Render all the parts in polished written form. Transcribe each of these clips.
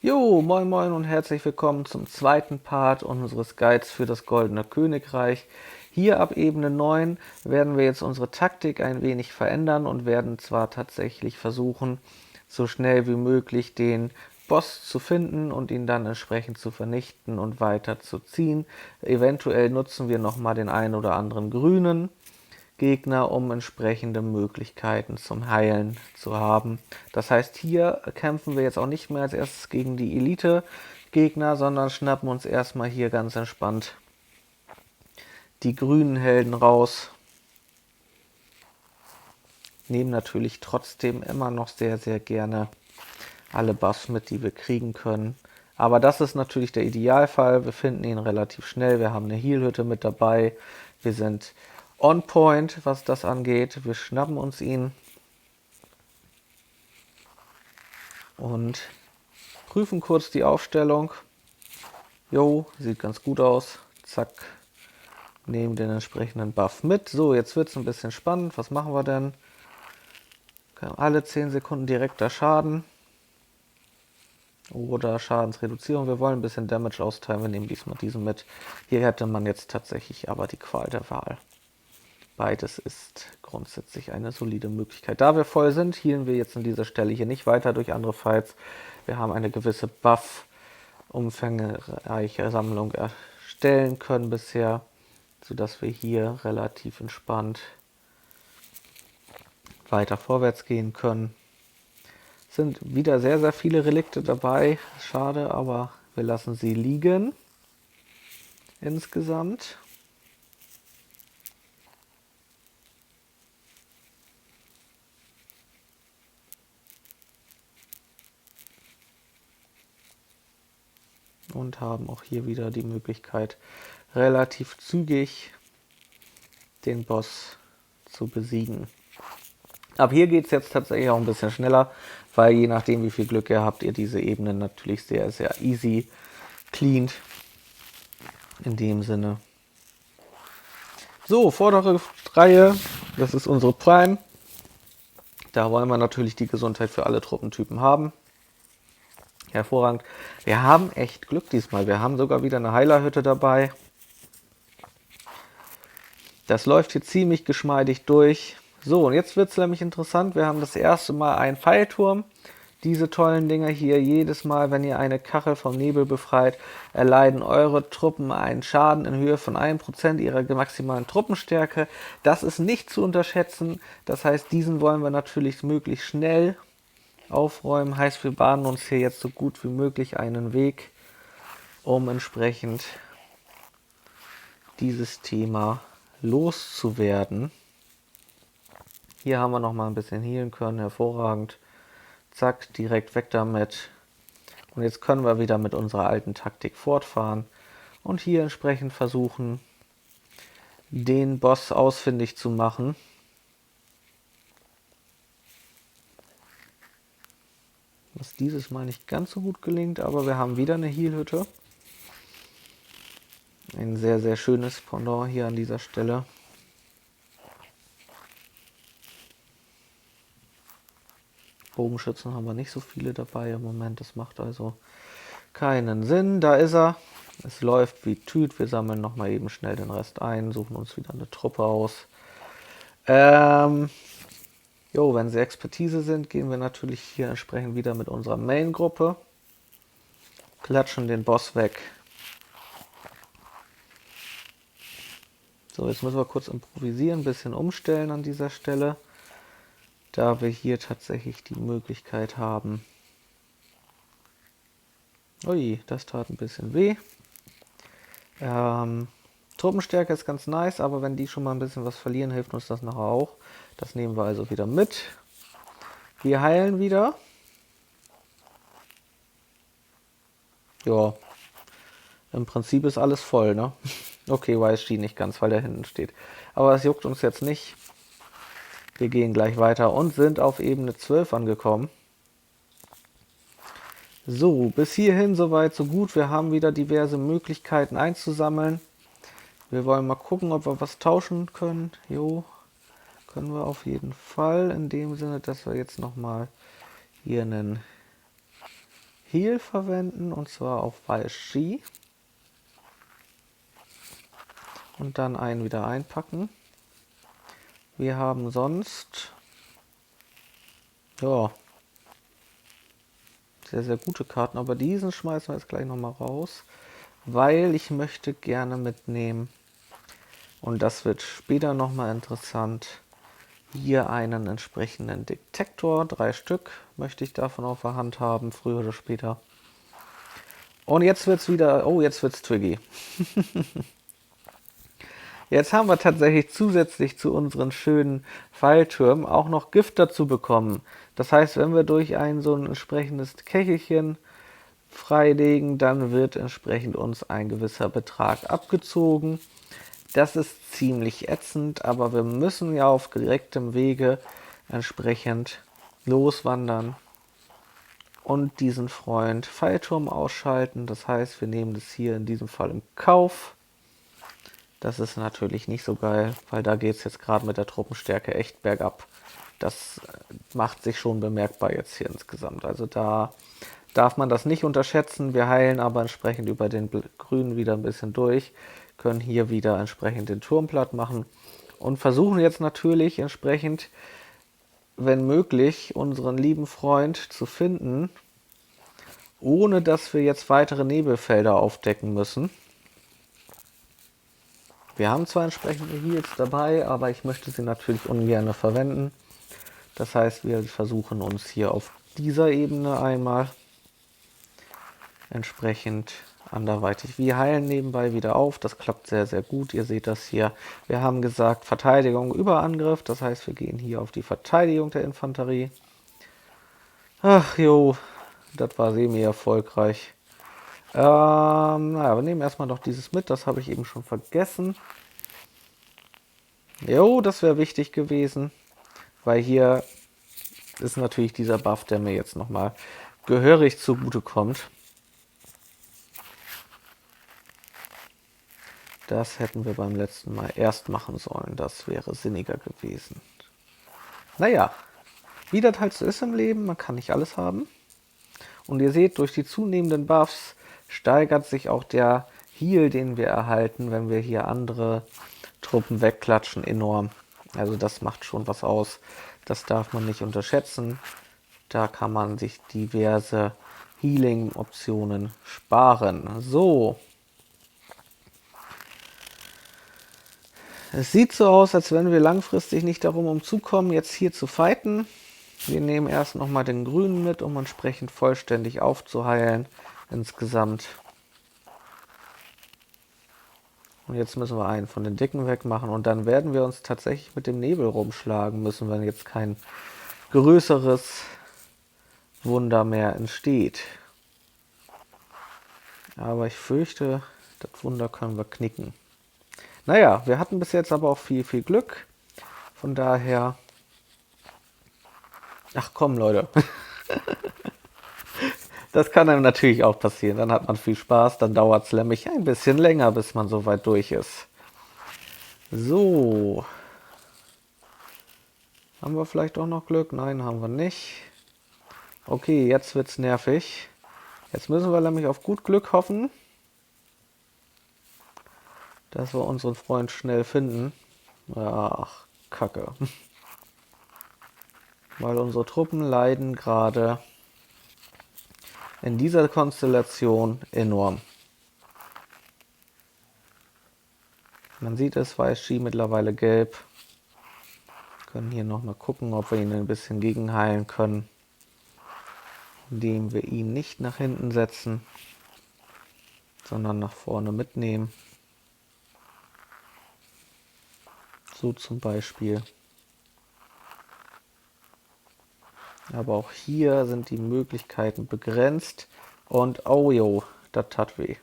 Jo, moin moin und herzlich willkommen zum zweiten Part unseres Guides für das Goldene Königreich. Hier ab Ebene 9 werden wir jetzt unsere Taktik ein wenig verändern und werden zwar tatsächlich versuchen, so schnell wie möglich den Boss zu finden und ihn dann entsprechend zu vernichten und weiter zu ziehen. Eventuell nutzen wir nochmal den einen oder anderen grünen Gegner, um entsprechende Möglichkeiten zum Heilen zu haben. Das heißt, hier kämpfen wir jetzt auch nicht mehr als erstes gegen die Elite-Gegner, sondern schnappen uns erstmal hier ganz entspannt die grünen Helden raus. Nehmen natürlich trotzdem immer noch sehr, sehr gerne alle Buffs mit, die wir kriegen können. Aber das ist natürlich der Idealfall. Wir finden ihn relativ schnell. Wir haben eine Heal-Hütte mit dabei. Wir sind on point, was das angeht. Wir schnappen uns ihn und prüfen kurz die Aufstellung. Jo, sieht ganz gut aus. Zack, nehmen den entsprechenden Buff mit. So, jetzt wird es ein bisschen spannend. Was machen wir denn? Okay, alle 10 Sekunden direkter Schaden. Oder Schadensreduzierung. Wir wollen ein bisschen Damage austeilen. Wir nehmen diesmal diesen mit. Hier hätte man jetzt tatsächlich aber die Qual der Wahl. Beides ist grundsätzlich eine solide Möglichkeit. Da wir voll sind, healen wir jetzt an dieser Stelle hier nicht weiter durch andere Fights. Wir haben eine gewisse umfangreiche Sammlung erstellen können bisher, sodass wir hier relativ entspannt weiter vorwärts gehen können. Es sind wieder sehr, sehr viele Relikte dabei. Schade, aber wir lassen sie liegen insgesamt. Und haben auch hier wieder die Möglichkeit, relativ zügig den Boss zu besiegen. Ab hier geht es jetzt tatsächlich auch ein bisschen schneller, weil je nachdem wie viel Glück ihr habt, ihr diese Ebene natürlich sehr, sehr easy cleant. In dem Sinne. So, vordere Reihe, das ist unsere Prime. Da wollen wir natürlich die Gesundheit für alle Truppentypen haben. Hervorragend. Wir haben echt Glück diesmal. Wir haben sogar wieder eine Heilerhütte dabei. Das läuft hier ziemlich geschmeidig durch. So, und jetzt wird es nämlich interessant. Wir haben das erste Mal einen Pfeilturm. Diese tollen Dinger hier, jedes Mal, wenn ihr eine Kachel vom Nebel befreit, erleiden eure Truppen einen Schaden in Höhe von 1% ihrer maximalen Truppenstärke. Das ist nicht zu unterschätzen. Das heißt, diesen wollen wir natürlich möglichst schnell aufräumen. Heißt, wir bahnen uns hier jetzt so gut wie möglich einen Weg, um entsprechend dieses Thema loszuwerden. Hier haben wir noch mal ein bisschen healen können, hervorragend. Zack, direkt weg damit. Und jetzt können wir wieder mit unserer alten Taktik fortfahren und hier entsprechend versuchen, den Boss ausfindig zu machen. Was dieses Mal nicht ganz so gut gelingt, aber wir haben wieder eine Heal-Hütte. Ein sehr, sehr schönes Pendant hier an dieser Stelle. Bogenschützen haben wir nicht so viele dabei im Moment. Das macht also keinen Sinn. Da ist er. Es läuft wie Tüt. Wir sammeln nochmal eben schnell den Rest ein, suchen uns wieder eine Truppe aus. Wenn sie Expertise sind, gehen wir natürlich hier entsprechend wieder mit unserer Main-Gruppe. Klatschen den Boss weg. So, jetzt müssen wir kurz improvisieren, ein bisschen umstellen an dieser Stelle, da wir hier tatsächlich die Möglichkeit haben. Ui, das tat ein bisschen weh. Truppenstärke ist ganz nice, aber wenn die schon mal ein bisschen was verlieren, hilft uns das nachher auch. Das nehmen wir also wieder mit. Wir heilen wieder. Ja, im Prinzip ist alles voll, ne? Okay, YSG nicht ganz, weil der hinten steht. Aber das juckt uns jetzt nicht. Wir gehen gleich weiter und sind auf Ebene 12 angekommen. So, bis hierhin soweit so gut. Wir haben wieder diverse Möglichkeiten einzusammeln. Wir wollen mal gucken, ob wir was tauschen können. Jo, können wir auf jeden Fall. In dem Sinne, dass wir jetzt nochmal hier einen Heal verwenden, und zwar auf Weiß Ski. Und dann einen wieder einpacken. Wir haben sonst, ja, sehr, sehr gute Karten, aber diesen schmeißen wir jetzt gleich nochmal raus, weil ich möchte gerne mitnehmen, und das wird später nochmal interessant, hier einen entsprechenden Detektor, 3 Stück möchte ich davon auf der Hand haben, früher oder später. Und jetzt wird's wieder, oh, jetzt wird's tricky. Jetzt haben wir tatsächlich zusätzlich zu unseren schönen Falltürmen auch noch Gift dazu bekommen. Das heißt, wenn wir durch so ein entsprechendes Kächelchen freilegen, dann wird entsprechend uns ein gewisser Betrag abgezogen. Das ist ziemlich ätzend, aber wir müssen ja auf direktem Wege entsprechend loswandern und diesen Freund Pfeilturm ausschalten. Das heißt, wir nehmen das hier in diesem Fall im Kauf. Das ist natürlich nicht so geil, weil da geht es jetzt gerade mit der Truppenstärke echt bergab. Das macht sich schon bemerkbar jetzt hier insgesamt. Also da darf man das nicht unterschätzen. Wir heilen aber entsprechend über den Grünen wieder ein bisschen durch, können hier wieder entsprechend den Turm platt machen und versuchen jetzt natürlich entsprechend, wenn möglich, unseren lieben Freund zu finden, ohne dass wir jetzt weitere Nebelfelder aufdecken müssen. Wir haben zwar entsprechende Heals dabei, aber ich möchte sie natürlich ungern verwenden. Das heißt, wir versuchen uns hier auf dieser Ebene einmal entsprechend anderweitig. Wir heilen nebenbei wieder auf. Das klappt sehr, sehr gut. Ihr seht das hier. Wir haben gesagt, Verteidigung über Angriff. Das heißt, wir gehen hier auf die Verteidigung der Infanterie. Ach jo, das war semi-erfolgreich. Naja, wir nehmen erstmal noch dieses mit. Das habe ich eben schon vergessen. Jo, das wäre wichtig gewesen, weil hier ist natürlich dieser Buff, der mir jetzt nochmal gehörig zugute kommt. Das hätten wir beim letzten Mal erst machen sollen. Das wäre sinniger gewesen. Naja, wie das halt so ist im Leben, man kann nicht alles haben. Und ihr seht, durch die zunehmenden Buffs steigert sich auch der Heal, den wir erhalten, wenn wir hier andere Truppen wegklatschen, enorm. Also das macht schon was aus. Das darf man nicht unterschätzen. Da kann man sich diverse Healing-Optionen sparen. So. Es sieht so aus, als wenn wir langfristig nicht darum umzukommen, jetzt hier zu fighten. Wir nehmen erst nochmal den Grünen mit, um entsprechend vollständig aufzuheilen insgesamt. Und jetzt müssen wir einen von den Dicken wegmachen und dann werden wir uns tatsächlich mit dem Nebel rumschlagen müssen, wenn jetzt kein größeres Wunder mehr entsteht. Aber ich fürchte, das Wunder können wir knicken. Naja, wir hatten bis jetzt aber auch viel, viel Glück. Von daher... Ach komm, Leute. Das kann einem natürlich auch passieren. Dann hat man viel Spaß, dann dauert es nämlich ein bisschen länger, bis man so weit durch ist. So. Haben wir vielleicht auch noch Glück? Nein, haben wir nicht. Okay, jetzt wird's nervig. Jetzt müssen wir nämlich auf gut Glück hoffen, dass wir unseren Freund schnell finden. Ach, Kacke. Weil unsere Truppen leiden gerade in dieser Konstellation enorm. Man sieht es, Weiß Ski mittlerweile gelb. Wir können hier nochmal gucken, ob wir ihn ein bisschen gegenheilen können, indem wir ihn nicht nach hinten setzen, sondern nach vorne mitnehmen. So zum Beispiel. Aber auch hier sind die Möglichkeiten begrenzt. Und oh jo, das tat weh.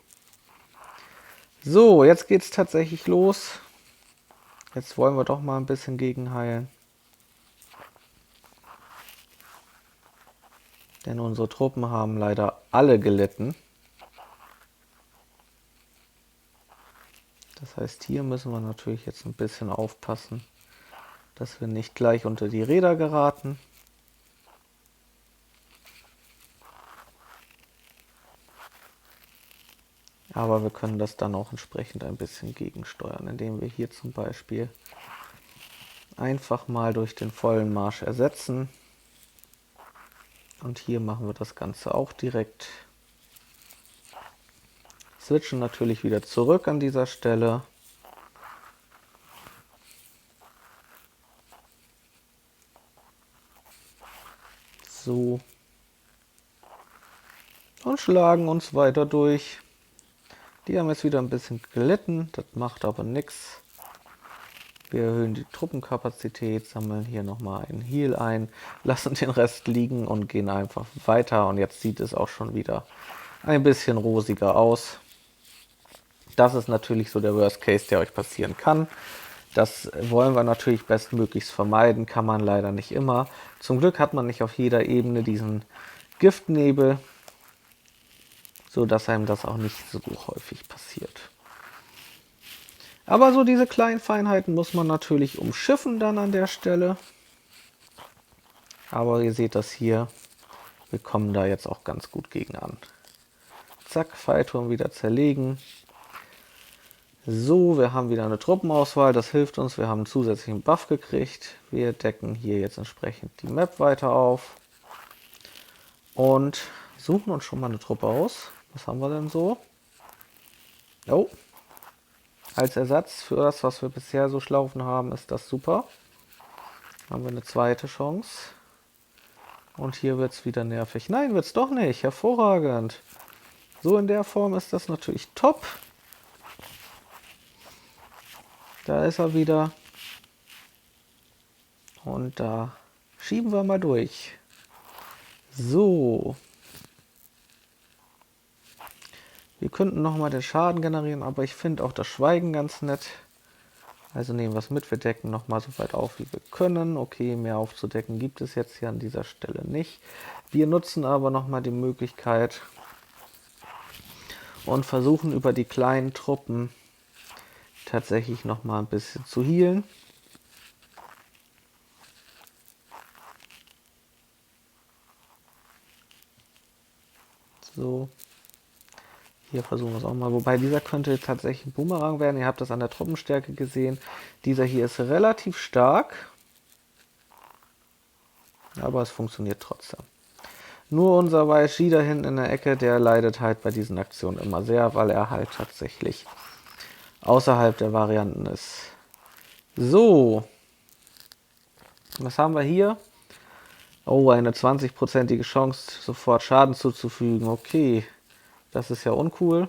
So, jetzt geht's tatsächlich los. Jetzt wollen wir doch mal ein bisschen gegenheilen. Denn unsere Truppen haben leider alle gelitten. Das heißt, hier müssen wir natürlich jetzt ein bisschen aufpassen, dass wir nicht gleich unter die Räder geraten. Aber wir können das dann auch entsprechend ein bisschen gegensteuern, indem wir hier zum Beispiel einfach mal durch den vollen Marsch ersetzen. Und hier machen wir das Ganze auch direkt. Switchen natürlich wieder zurück an dieser Stelle. So. Und schlagen uns weiter durch. Die haben jetzt wieder ein bisschen gelitten, das macht aber nichts. Wir erhöhen die Truppenkapazität, sammeln hier nochmal einen Heal ein, lassen den Rest liegen und gehen einfach weiter. Und jetzt sieht es auch schon wieder ein bisschen rosiger aus. Das ist natürlich so der Worst Case, der euch passieren kann. Das wollen wir natürlich bestmöglichst vermeiden, kann man leider nicht immer. Zum Glück hat man nicht auf jeder Ebene diesen Giftnebel, so dass einem das auch nicht so häufig passiert. Aber so diese kleinen Feinheiten muss man natürlich umschiffen dann an der Stelle. Aber ihr seht das hier, wir kommen da jetzt auch ganz gut gegen an. Zack, Pfeilturm wieder zerlegen. So, wir haben wieder eine Truppenauswahl, das hilft uns, wir haben einen zusätzlichen Buff gekriegt. Wir decken hier jetzt entsprechend die Map weiter auf. Und suchen uns schon mal eine Truppe aus. Was haben wir denn so? Oh, als Ersatz für das, was wir bisher so schlaufen haben, ist das super. Haben wir eine zweite Chance. Und hier wird es wieder nervig. Nein, wird es doch nicht. Hervorragend. So in der Form ist das natürlich top. Da ist er wieder. Und da schieben wir mal durch. So. Wir könnten nochmal den Schaden generieren, aber ich finde auch das Schweigen ganz nett. Also nehmen wir es mit, wir decken nochmal so weit auf, wie wir können. Okay, mehr aufzudecken gibt es jetzt hier an dieser Stelle nicht. Wir nutzen aber nochmal die Möglichkeit und versuchen über die kleinen Truppen tatsächlich nochmal ein bisschen zu healen. So. Hier versuchen wir es auch mal. Wobei dieser könnte tatsächlich ein Boomerang werden. Ihr habt das an der Truppenstärke gesehen. Dieser hier ist relativ stark. Aber es funktioniert trotzdem. Nur unser Weishi da hinten in der Ecke, der leidet halt bei diesen Aktionen immer sehr, weil er halt tatsächlich außerhalb der Varianten ist. So. Was haben wir hier? Oh, eine 20-prozentige Chance, sofort Schaden zuzufügen. Okay, das ist ja uncool.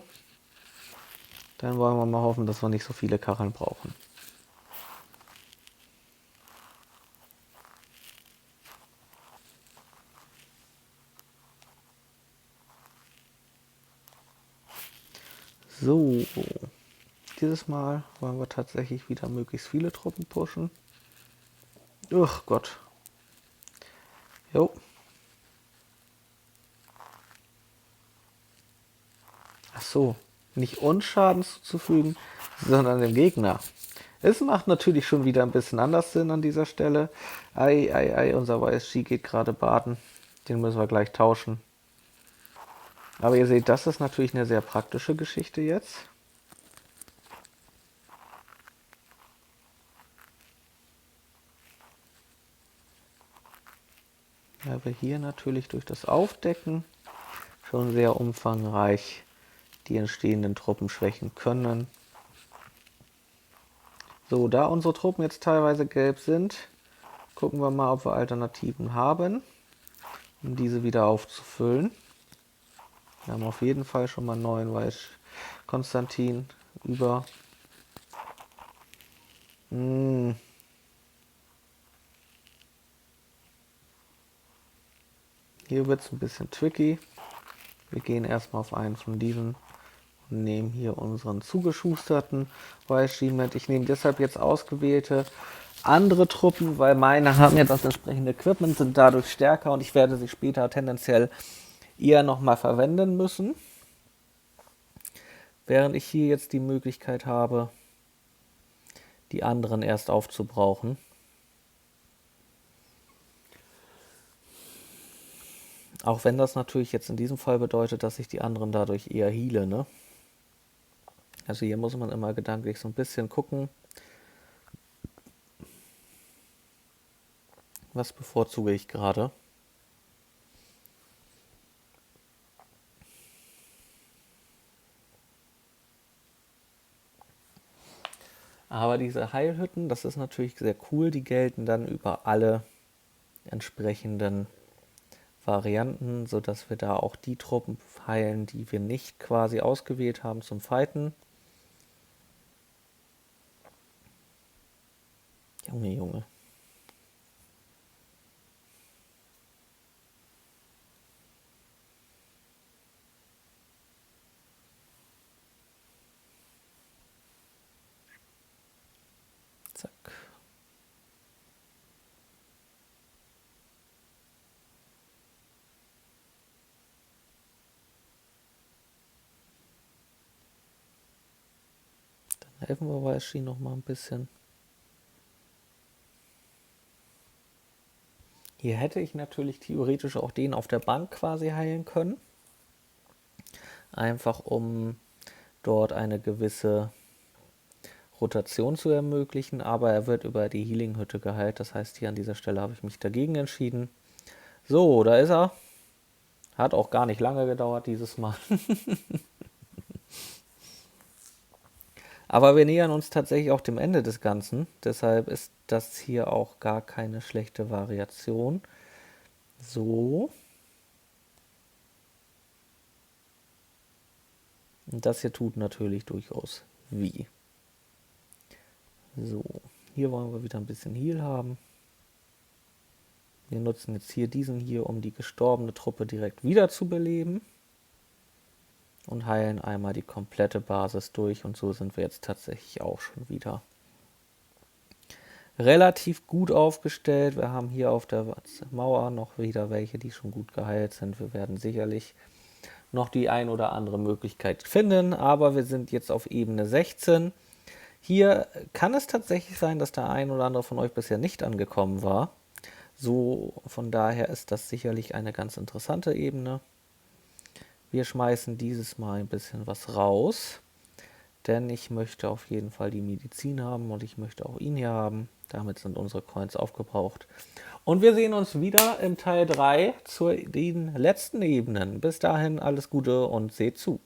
Dann wollen wir mal hoffen, dass wir nicht so viele Kacheln brauchen. So, dieses Mal wollen wir tatsächlich wieder möglichst viele Truppen pushen. Ach Gott. Jo. Ach so, nicht uns Schaden zuzufügen, sondern dem Gegner. Es macht natürlich schon wieder ein bisschen anders Sinn an dieser Stelle. Ei, ei, ei, unser Weißski geht gerade baden. Den müssen wir gleich tauschen. Aber ihr seht, das ist natürlich eine sehr praktische Geschichte jetzt. Weil wir hier natürlich durch das Aufdecken schon sehr umfangreich die entstehenden Truppen schwächen können. So, da unsere Truppen jetzt teilweise gelb sind, gucken wir mal, ob wir Alternativen haben, um diese wieder aufzufüllen. Wir haben auf jeden Fall schon mal einen neuen Weiß Konstantin über. Hier wird es ein bisschen tricky. Wir gehen erstmal auf einen von diesen und nehmen hier unseren zugeschusterten Weißschiemet. Ich nehme deshalb jetzt ausgewählte andere Truppen, weil meine haben ja das entsprechende Equipment, sind dadurch stärker und ich werde sie später tendenziell eher nochmal verwenden müssen. Während ich hier jetzt die Möglichkeit habe, die anderen erst aufzubrauchen. Auch wenn das natürlich jetzt in diesem Fall bedeutet, dass ich die anderen dadurch eher heale, ne? Also hier muss man immer gedanklich so ein bisschen gucken, was bevorzuge ich gerade. Aber diese Heilhütten, das ist natürlich sehr cool, die gelten dann über alle entsprechenden Varianten, sodass wir da auch die Truppen heilen, die wir nicht quasi ausgewählt haben zum Fighten. Junge, Junge. Zack. Dann helfen wir Weishi noch mal ein bisschen. Hier hätte ich natürlich theoretisch auch den auf der Bank quasi heilen können. Einfach um dort eine gewisse Rotation zu ermöglichen, aber er wird über die Healing-Hütte geheilt. Das heißt, hier an dieser Stelle habe ich mich dagegen entschieden. So, da ist er. Hat auch gar nicht lange gedauert dieses Mal. Aber wir nähern uns tatsächlich auch dem Ende des Ganzen. Deshalb ist das hier auch gar keine schlechte Variation. So. Und das hier tut natürlich durchaus weh. So. Hier wollen wir wieder ein bisschen Heal haben. Wir nutzen jetzt hier diesen hier, um die gestorbene Truppe direkt wieder zu beleben. Und heilen einmal die komplette Basis durch. Und so sind wir jetzt tatsächlich auch schon wieder relativ gut aufgestellt. Wir haben hier auf der Mauer noch wieder welche, die schon gut geheilt sind. Wir werden sicherlich noch die ein oder andere Möglichkeit finden, aber wir sind jetzt auf Ebene 16. Hier kann es tatsächlich sein, dass der ein oder andere von euch bisher nicht angekommen war. So, von daher ist das sicherlich eine ganz interessante Ebene. Wir schmeißen dieses Mal ein bisschen was raus, denn ich möchte auf jeden Fall die Medizin haben und ich möchte auch ihn hier haben. Damit sind unsere Coins aufgebraucht. Und wir sehen uns wieder im Teil 3 zu den letzten Ebenen. Bis dahin alles Gute und seht zu.